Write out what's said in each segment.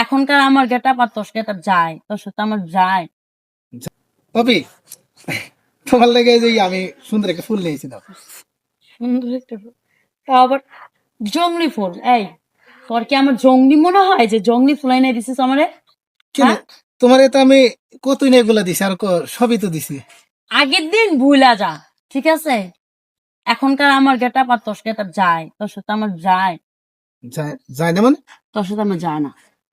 এখনকার আমার গেটআপ আর তোর গেটআপ যায়, তোর সাথে আমার যায়। ভাবি তোমার লেগে যে আমি সুন্দর একটা ফুল নিয়েছিলাম। সুন্দর একটা ফুল, তাও আবার জংলি ফুল। এই, তোর কি আমার জংলি মনে হয় যে জংলি ফুল এনে দিছিস আমারে? কেন হ্যাঁ? তোমার তো আমি কতই না এগুলা দিছি আর সবই তো দিছি। আগের দিন ভুলা যা, ঠিক আছে? এখনকার আমার গেটআপ আর তোর গেটআপ যায়, তোর সাথে আমার যায়। যায় না মানে তোর সাথে আমার যায় না।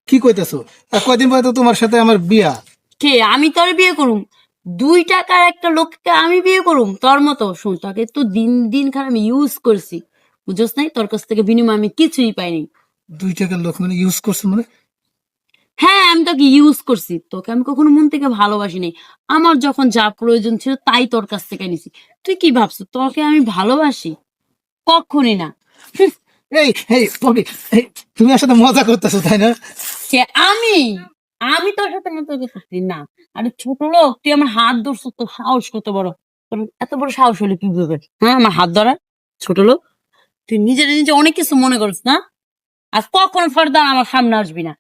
কি কইতেছো? আর কয়দিন পরে তো তোমার সাথে আমার বিয়া। কে? আমি তোর বিয়ে করুম? 2 টাকার একটা লোককে আমি বিয়ে করুম? তোর মতো শুন, তোকে তো দিন দিন খারাপ আমি ইউজ করছি, বুঝছ নাই? তোর কাছ থেকে বিনিময় আমি কিছুই পাইনি। 2 টাকার লোক মানে ইউজ করছো মানে? হ্যাঁ, আমি তোকে ইউজ করছি, তোকে আমি কখনো মন থেকে ভালোবাসি নাই। আমার যখন যা প্রয়োজন ছিল তাই তোর কাছ থেকে নিছি। তুই কি ভাবছো তোকে আমি ভালোবাসি? কখনই না। হুঁ, এই এই ভাবি, এই, তুমি আমার সাথে মজা করতেছো তাই না? কে? আমি আমি তোর সাথে মতো করতেছি না। আরে ছোট লোক, তুই আমার হাত ধরছিস, তোর সাহস কত বড়? তোর এত বড় সাহস হলে কি করবে? হ্যাঁ, আমার হাত ধরা? ছোট লোক, তুই নিজের নিজে অনেক কিছু মনে করিস না। আজ কখনো ফার্দার আমার সামনে আসবি না।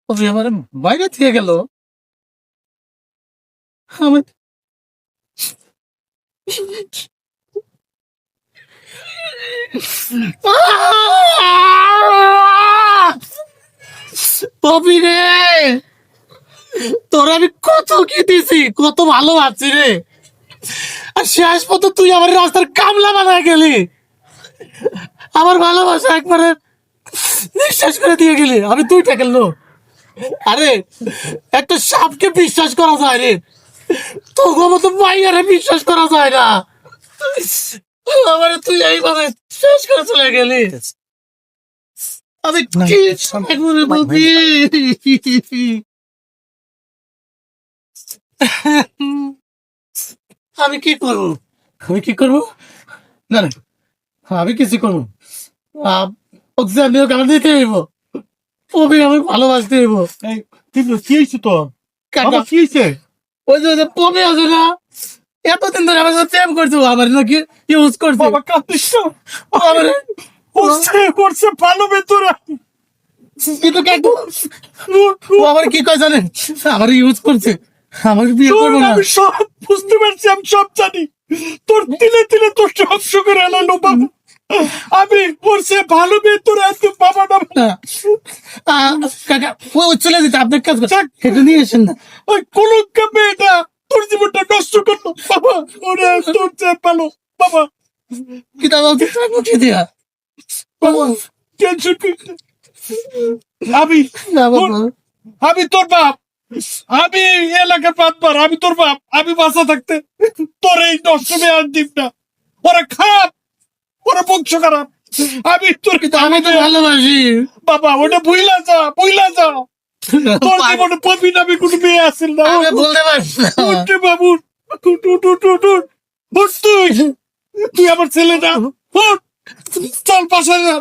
ভাবি আমার বাইরে থেকে গেল। আমি ভাবি রে, তোর আমি কত কি দিছি, কত ভালো আছি রে, আর শেষ পর্যন্ত তুই আমার রাস্তার কামলা বানায় গেলি। আমার ভালোবাসা একবারে নিঃশ্বাস করে দিয়ে গেলি। আমি 2 টাকার লোক। আরে একটা সাপকে বিশ্বাস করা যায় রে, তোকে মতো মাইয়ারে বিশ্বাস করা যায় না। আমার তুই এইভাবে শেষ করে চলে গেলি। আমি কি করে বলবি? আমি কি করবো? আমি কি করবো? না না, আমি কিছু করবো। ওকে যে আমি ওকে আমার দিতে হইব, ওকে আমি ভালোবাসতে হইব। কিন্তু কি হয়েছে তোর? বাবা, কি হয়েছে? ওই যে পমে আছে না, এতদিন ধরে আমার সাথে প্রেম করছে, ও আমার নাকি ইউজ করছে। বাবা, কাঁদিস না। আমার করছে ভালো বেতরা। কিন্তু একদম ও আমার কি কয় জানেন, আমার ইউজ করছে, আমাকে বিয়ে করবো না। আমি সব বুঝতে পারছি, আমি সব জানি। তোর তিলে তিলে তোর ধ্বংস করে এলানো বাবা। আমি করছে ভালো বেতরা, তুই বাবা না। কাকা ও চলে যেতে আপনার কাজ করছে, এটা নিয়ে এসেন না। ওই কলঙ্কা মেয়েটা তোর জীবনটা নষ্ট করলো বাবা। ওরে তোর চেয়ে ভালো বাবা। কিন্তু আমাকে মুখে দিয়া বাবা, টেনশন করিস না। আমি না বাবা। আমি তোর বাপ, আমি এলাকার বাপবার, আমি তোর বাপ। আমি বাঁচা থাকতে তোর এই নষ্ট মেয়ে আর দিব না। ওরা খারাপ, ওরা বংশ খারাপ। আমি তোর কিন্তু আমি তো ভালোবাসি বাবা, ওটা ভুইলা যা, ভুইলা যা। তোর জীবনে পপি নামে কোনো মেয়ে আসেন না। আমি বলতে পারছি না। উঠে বাবু, উঠ উঠ উঠ উঠ উঠ। উঠ তুই, তুই আমার ছেলে না। উঠ, চল বাসায় যা।